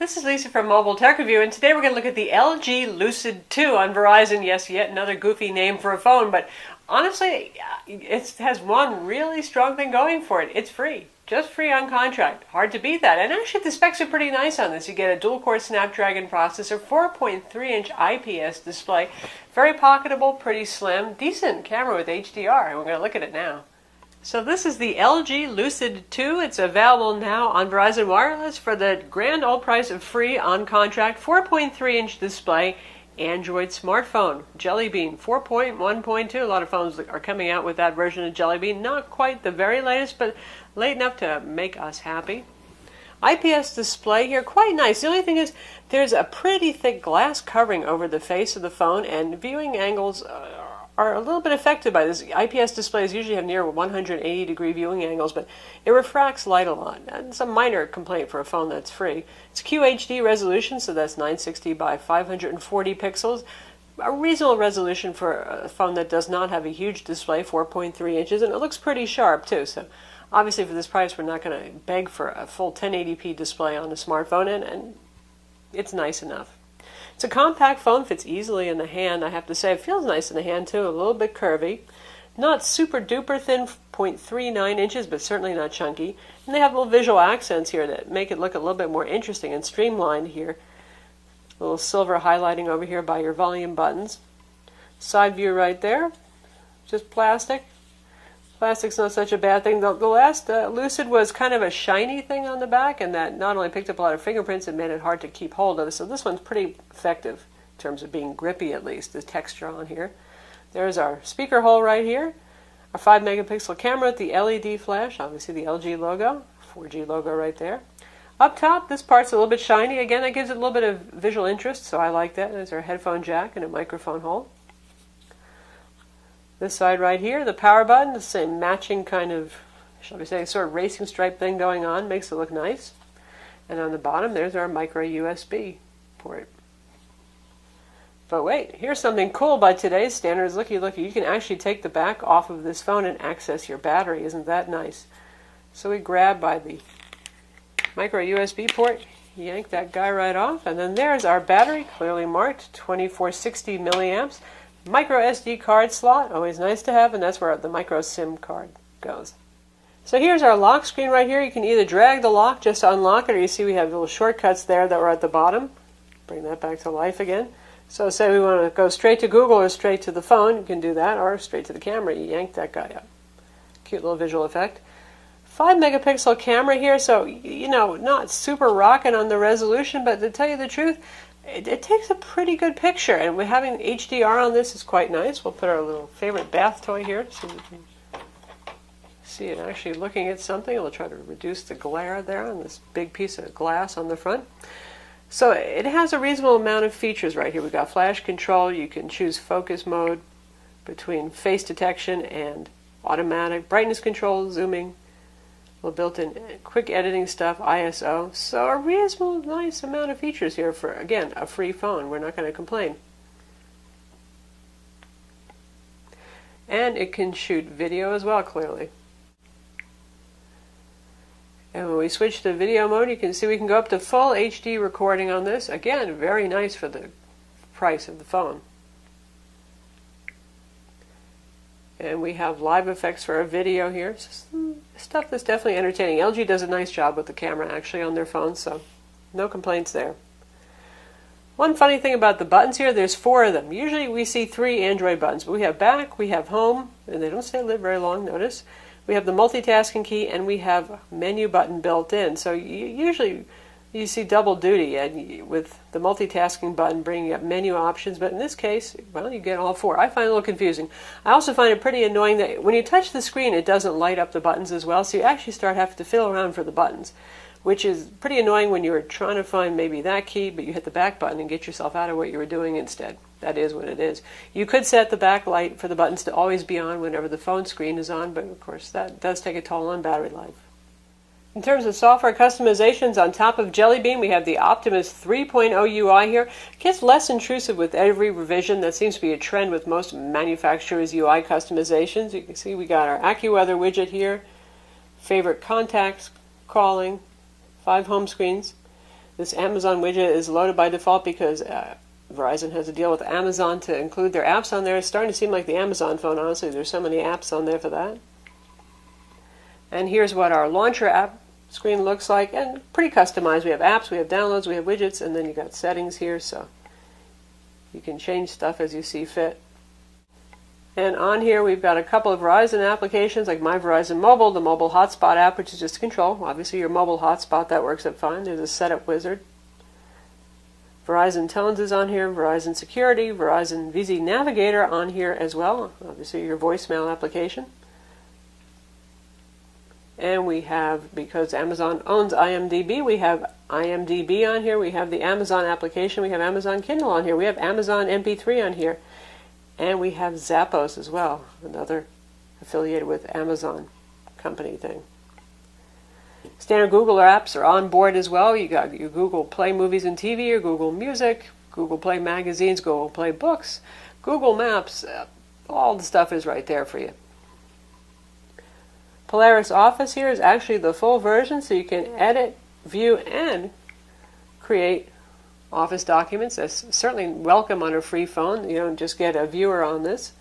This is Lisa from Mobile Tech Review, and today we're going to look at the LG Lucid 2 on Verizon. Yes, yet another goofy name for a phone, but honestly, it has one really strong thing going for it. It's free. Just free on contract. Hard to beat that. And actually, the specs are pretty nice on this. You get a dual-core Snapdragon processor, 4.3-inch IPS display, very pocketable, pretty slim, decent camera with HDR, and we're going to look at it now. So this is the LG Lucid 2. It's available now on Verizon Wireless for the grand old price of free on contract. 4.3-inch display, Android smartphone, Jelly Bean 4.1.2. A lot of phones are coming out with that version of Jelly Bean. Not quite the very latest, but late enough to make us happy. IPS display here, quite nice. The only thing is there's a pretty thick glass covering over the face of the phone, and viewing angles are a little bit affected by this. IPS displays usually have near 180-degree viewing angles, but it refracts light a lot. It's a minor complaint for a phone that's free. It's QHD resolution, so that's 960 by 540 pixels. A reasonable resolution for a phone that does not have a huge display, 4.3 inches, and it looks pretty sharp too. So obviously for this price, we're not going to beg for a full 1080p display on a smartphone, and it's nice enough. It's a compact phone, fits easily in the hand. I have to say, it feels nice in the hand too, a little bit curvy. Not super duper thin, 0.39 inches, but certainly not chunky. And they have little visual accents here that make it look a little bit more interesting and streamlined here. A little silver highlighting over here by your volume buttons. Side view right there, just plastic. Plastic's not such a bad thing. The last Lucid was kind of a shiny thing on the back, and that not only picked up a lot of fingerprints, it made it hard to keep hold of. So this one's pretty effective in terms of being grippy, at least, the texture on here. There's our speaker hole right here. Our 5-megapixel camera with the LED flash, obviously the LG logo, 4G logo right there. Up top, this part's a little bit shiny. Again, that gives it a little bit of visual interest, so I like that. There's our headphone jack and a microphone hole. This side right here, the power button, the same matching kind of, shall we say, sort of racing stripe thing going on, makes it look nice. And on the bottom, there's our micro USB port. But wait, here's something cool by today's standards. Looky, looky, you can actually take the back off of this phone and access your battery. Isn't that nice? So we grab by the micro USB port, yank that guy right off, and then there's our battery, clearly marked, 2460 milliamps. Micro SD card slot, always nice to have, and that's where the micro SIM card goes. So here's our lock screen right here. You can either drag the lock just to unlock it, or you see we have little shortcuts there that were at the bottom. Bring that back to life again. So say we want to go straight to Google or straight to the phone, you can do that, or straight to the camera. You yank that guy up. Cute little visual effect. 5-megapixel camera here, so, you know, not super rocking on the resolution, but to tell you the truth, it takes a pretty good picture, and having HDR on this is quite nice. We'll put our little favorite bath toy here so we can see it actually looking at something. We'll try to reduce the glare there on this big piece of glass on the front. So it has a reasonable amount of features right here. We've got flash control. You can choose focus mode between face detection and automatic, brightness control, zooming, built-in quick editing stuff, ISO. So a reasonable nice amount of features here for, again, a free phone. We're not going to complain. And it can shoot video as well, clearly. And when we switch to video mode, you can see we can go up to full HD recording on this. Again, very nice for the price of the phone. And we have live effects for our video here. Stuff that's definitely entertaining. LG does a nice job with the camera actually on their phones, so no complaints there. One funny thing about the buttons here, there's 4 of them. Usually we see 3 Android buttons, but we have back, we have home, and they don't stay live very long, notice. We have the multitasking key, and we have a menu button built in. So usually you see double duty and with the multitasking button bringing up menu options, but in this case, well, you get all 4. I find it a little confusing. I also find it pretty annoying that when you touch the screen, it doesn't light up the buttons as well, so you actually start having to fiddle around for the buttons, which is pretty annoying when you're trying to find maybe that key, but you hit the back button and get yourself out of what you were doing instead. That is what it is. You could set the backlight for the buttons to always be on whenever the phone screen is on, but of course that does take a toll on battery life. In terms of software customizations, on top of Jelly Bean, we have the Optimus 3.0 UI here. It gets less intrusive with every revision. That seems to be a trend with most manufacturers' UI customizations. You can see we got our AccuWeather widget here, favorite contacts, calling, 5 home screens. This Amazon widget is loaded by default because Verizon has a deal with Amazon to include their apps on there. It's starting to seem like the Amazon phone, honestly. There's so many apps on there for that. And here's what our launcher app screen looks like, and pretty customized. We have apps, we have downloads, we have widgets, and then you got settings here, so you can change stuff as you see fit. And on here we've got a couple of Verizon applications like My Verizon Mobile, the mobile hotspot app, which is just to control. Obviously your mobile hotspot, that works out fine. There's a setup wizard. Verizon Tones is on here, Verizon Security, Verizon VZ Navigator on here as well. Obviously your voicemail application. And we have, because Amazon owns IMDb, we have IMDb on here. We have the Amazon application. We have Amazon Kindle on here. We have Amazon MP3 on here. And we have Zappos as well, another affiliated with Amazon company thing. Standard Google apps are on board as well. You got your Google Play Movies and TV, your Google Music, Google Play Magazines, Google Play Books, Google Maps. All the stuff is right there for you. Polaris Office here is actually the full version, so you can edit, view, and create Office documents. That's certainly welcome on a free phone. You don't just get a viewer on this.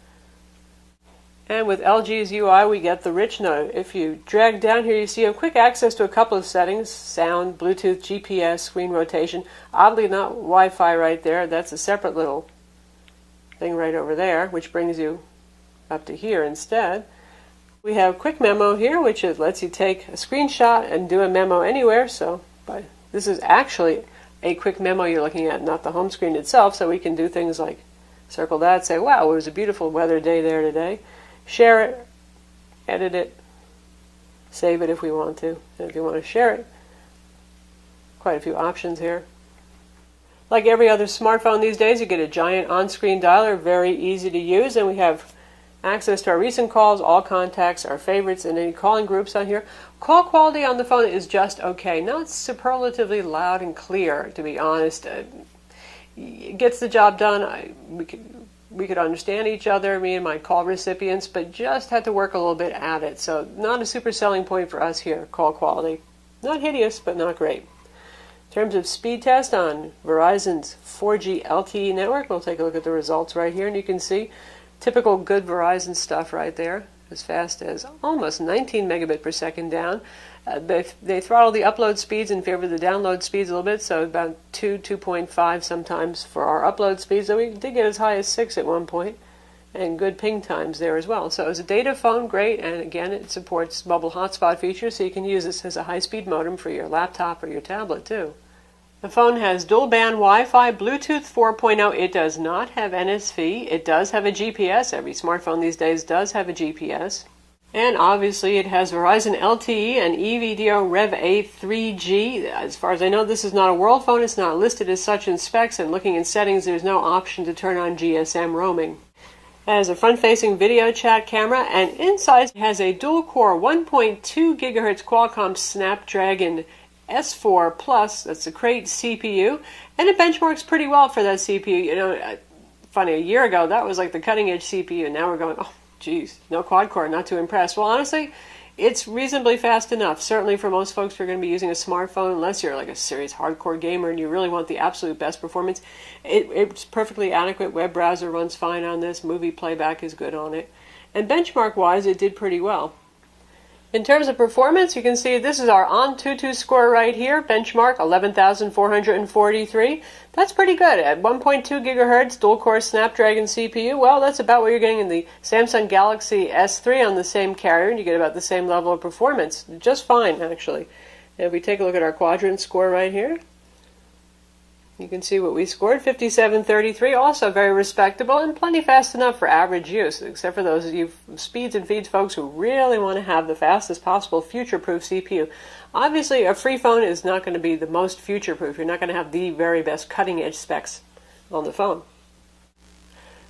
And with LG's UI, we get the rich note. If you drag down here, you see you have quick access to a couple of settings: sound, Bluetooth, GPS, screen rotation. Oddly, not Wi-Fi right there. That's a separate little thing right over there, which brings you up to here instead. We have quick memo here, which lets you take a screenshot and do a memo anywhere. So this is actually a quick memo you're looking at, not the home screen itself. So we can do things like circle that, say, wow, it was a beautiful weather day there today. Share it, edit it, save it if we want to. And if you want to share it, quite a few options here. Like every other smartphone these days, you get a giant on-screen dialer, very easy to use, and we have access to our recent calls, all contacts, our favorites, and any calling groups on here. Call quality on the phone is just okay. Not superlatively loud and clear, to be honest. It gets the job done. We could understand each other, me and my call recipients, but just had to work a little bit at it. So not a super selling point for us here, call quality. Not hideous, but not great. In terms of speed test on Verizon's 4G LTE network, we'll take a look at the results right here, and you can see typical good Verizon stuff right there, as fast as almost 19 megabit per second down. They throttle the upload speeds in favor of the download speeds a little bit, so about 2.5 sometimes for our upload speeds, though we did get as high as 6 at one point, and good ping times there as well. So as a data phone, great, and again, it supports mobile hotspot features, so you can use this as a high-speed modem for your laptop or your tablet too. The phone has dual-band Wi-Fi, Bluetooth 4.0. It does not have NSV. It does have a GPS. Every smartphone these days does have a GPS. And obviously it has Verizon LTE and EVDO Rev A 3G. As far as I know, this is not a world phone. It's not listed as such in specs, and looking in settings, there's no option to turn on GSM roaming. It has a front-facing video chat camera, and inside it has a dual-core 1.2 gigahertz Qualcomm Snapdragon S4 Plus. That's a great CPU, and it benchmarks pretty well for that CPU. You know, funny, a year ago that was like the cutting-edge CPU, and now we're going, oh, geez, no quad-core, not too impressed. Well, honestly, it's reasonably fast enough. Certainly for most folks who are going to be using a smartphone, unless you're like a serious hardcore gamer and you really want the absolute best performance, it's perfectly adequate. Web browser runs fine on this. Movie playback is good on it. And benchmark-wise, it did pretty well. In terms of performance, you can see this is our Antutu score right here. Benchmark 11,443. That's pretty good. At 1.2 gigahertz dual-core Snapdragon CPU, well, that's about what you're getting in the Samsung Galaxy S3 on the same carrier, and you get about the same level of performance. Just fine, actually. And if we take a look at our quadrant score right here, you can see what we scored, 5733, also very respectable and plenty fast enough for average use, except for those of you speeds and feeds folks who really want to have the fastest possible future-proof CPU. Obviously, a free phone is not going to be the most future-proof. You're not going to have the very best cutting-edge specs on the phone.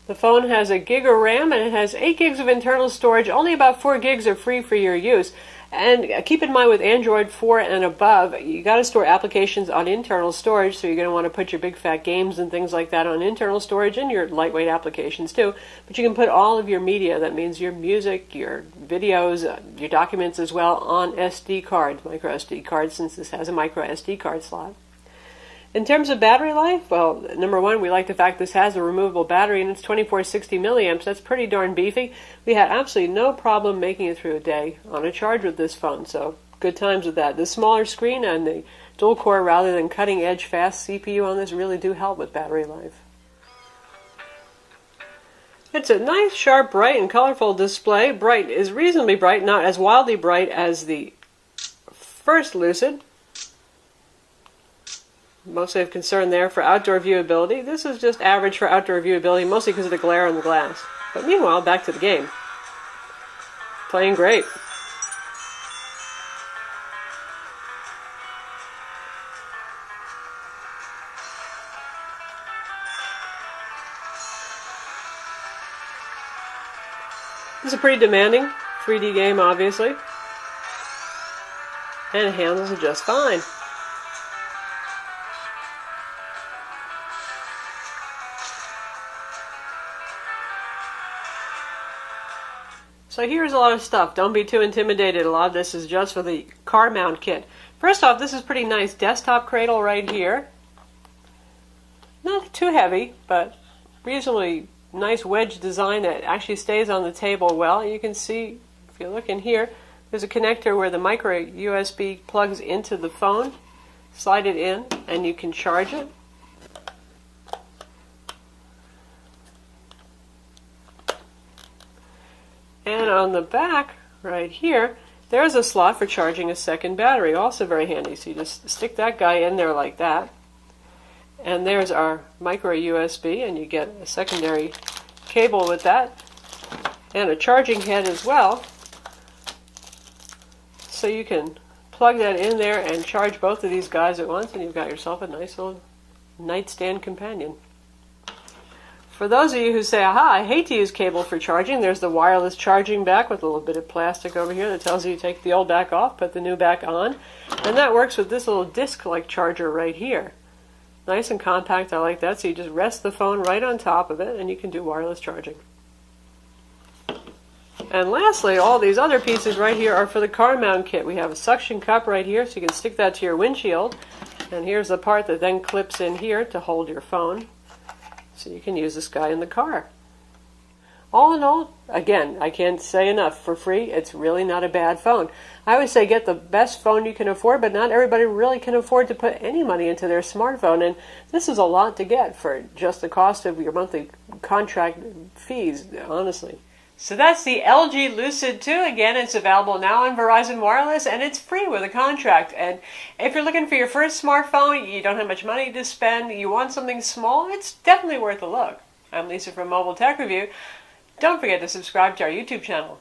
The phone has a gig of RAM and it has 8 gigs of internal storage. Only about 4 gigs are free for your use. And keep in mind with Android 4 and above, you got to store applications on internal storage, so you're going to want to put your big fat games and things like that on internal storage, and your lightweight applications too. But you can put all of your media, that means your music, your videos, your documents as well, on SD cards, micro SD cards, since this has a micro SD card slot. In terms of battery life, well, number one, we like the fact this has a removable battery and it's 2460 milliamps. That's pretty darn beefy. We had absolutely no problem making it through a day on a charge with this phone, so good times with that. The smaller screen and the dual core rather than cutting edge fast CPU on this really do help with battery life. It's a nice, sharp, bright, and colorful display. Bright is reasonably bright, not as wildly bright as the first Lucid. Mostly of concern there for outdoor viewability. This is just average for outdoor viewability, mostly because of the glare on the glass. But meanwhile, back to the game. Playing great. This is a pretty demanding 3D game, obviously. And it handles it just fine. So here's a lot of stuff. Don't be too intimidated. A lot of this is just for the car mount kit. First off, this is pretty nice desktop cradle right here. Not too heavy, but reasonably nice wedge design that actually stays on the table well. You can see, if you look in here, there's a connector where the micro USB plugs into the phone. Slide it in and you can charge it. And on the back, right here, there's a slot for charging a second battery, also very handy. So you just stick that guy in there like that. And there's our micro USB, and you get a secondary cable with that, and a charging head as well. So you can plug that in there and charge both of these guys at once, and you've got yourself a nice little nightstand companion. For those of you who say, aha, I hate to use cable for charging, there's the wireless charging back with a little bit of plastic over here that tells you to take the old back off, put the new back on. And that works with this little disc-like charger right here. Nice and compact, I like that. So you just rest the phone right on top of it and you can do wireless charging. And lastly, all these other pieces right here are for the car mount kit. We have a suction cup right here so you can stick that to your windshield. And here's the part that then clips in here to hold your phone. So you can use this guy in the car. All in all, again, I can't say enough, for free, it's really not a bad phone. I always say get the best phone you can afford, but not everybody really can afford to put any money into their smartphone, and this is a lot to get for just the cost of your monthly contract fees, honestly. So that's the LG Lucid 2. Again, it's available now on Verizon Wireless, and it's free with a contract. And if you're looking for your first smartphone, you don't have much money to spend, you want something small, it's definitely worth a look. I'm Lisa from Mobile Tech Review. Don't forget to subscribe to our YouTube channel.